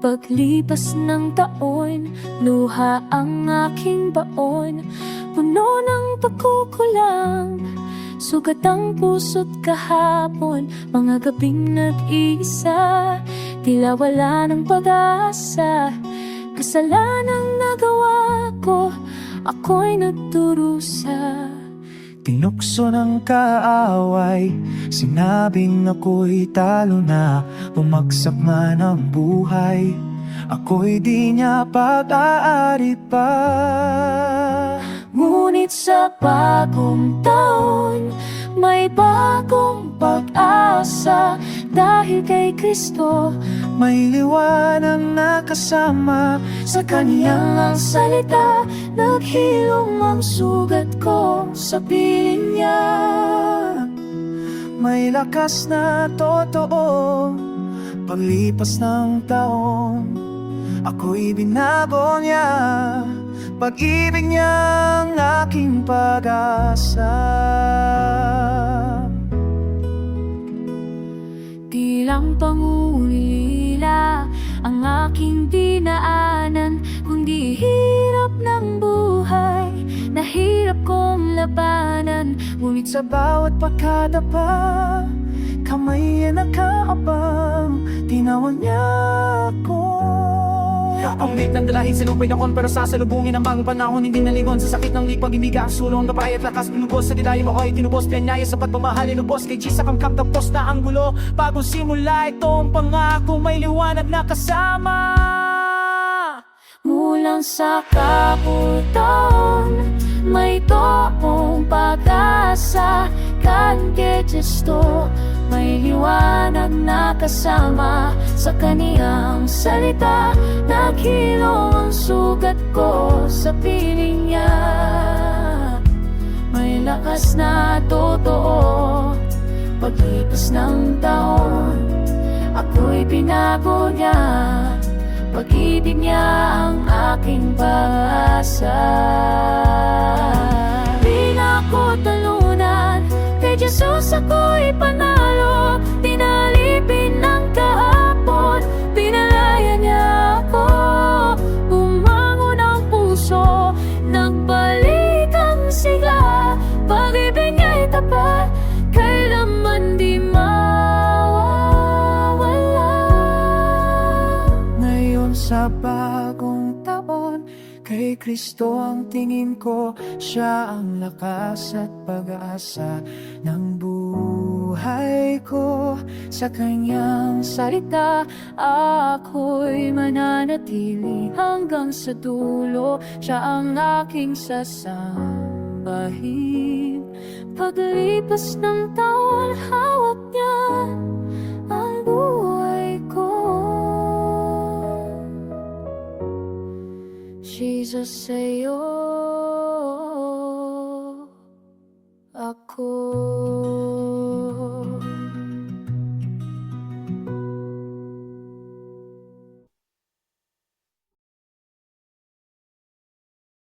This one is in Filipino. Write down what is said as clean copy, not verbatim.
Paglipas ng taon, luha ang aking baon, puno ng pagkukulang. Sugat ang puso't kahapon, mga gabing nag-iisa, tila wala ng pag-asa. Kasalanang nagawa ko, ako'y nagdurusa. Tinukso ng kaaway, sinabing ako'y talo na. Bumagsak man ang buhay, ako'y di niya pag-aari pa. Ngunit sa bagong taon, may bagong pag-asa. Dahil kay Kristo, May liwanag na kasama sa kaniyang salita, naghilom ang sugat ko sa piling niya. may lakas na totoo. Paglipas ng taon, ako'y binago niya. Pag-ibig niya ang aking pag-asa. Di lang pangulila ang aking dinaanan, kundi hirap ng buhay na hirap kong labanan. Ngunit sa bawat pagkadapa, kamay ay nakaabang, tinawan niya ako. Ang lit ng dalahin sinupay akon, pero sasalubungin ang bagong panahon. Hindi nalingon sa sakit ng pag-ibig, ang sulong gabay at lakas pinubos. Sa dilayim ako'y tinubos, pinanyaya sa pagmamahal inubos. Kay G sa kamkam tapos na ang gulo. Bagong simula ito ang pangako, may liwanag na kasama. Mulang sa kabutan, may toong pag-asa. Kan kay Kristo, may liwanag na kasama. Sa kaniyang salita, naghilom ang sugat ko sa piling niya. May lakas na totoo. Paglipas ng taon, ako'y binago niya. Pag-ibig niya ang aking pag-asa. Di na ako talunan, kay Jesus ako'y panalo. Tinalipin ng kahapon, pinalaya niya ako. Bumangon ang puso, nagbalik ang sigla. Pag-ibig niya'y tapat, kailanman di Sa bagong taon, kay Kristo ang tingin ko. Siya ang lakas at pag-asa ng buhay ko. Sa kanyang salita, ako'y mananatili hanggang sa dulo. Siya ang aking sasambahin. Paglipas ng taon, hawak niya ang buhay ko. Jesus, sa'yo ako.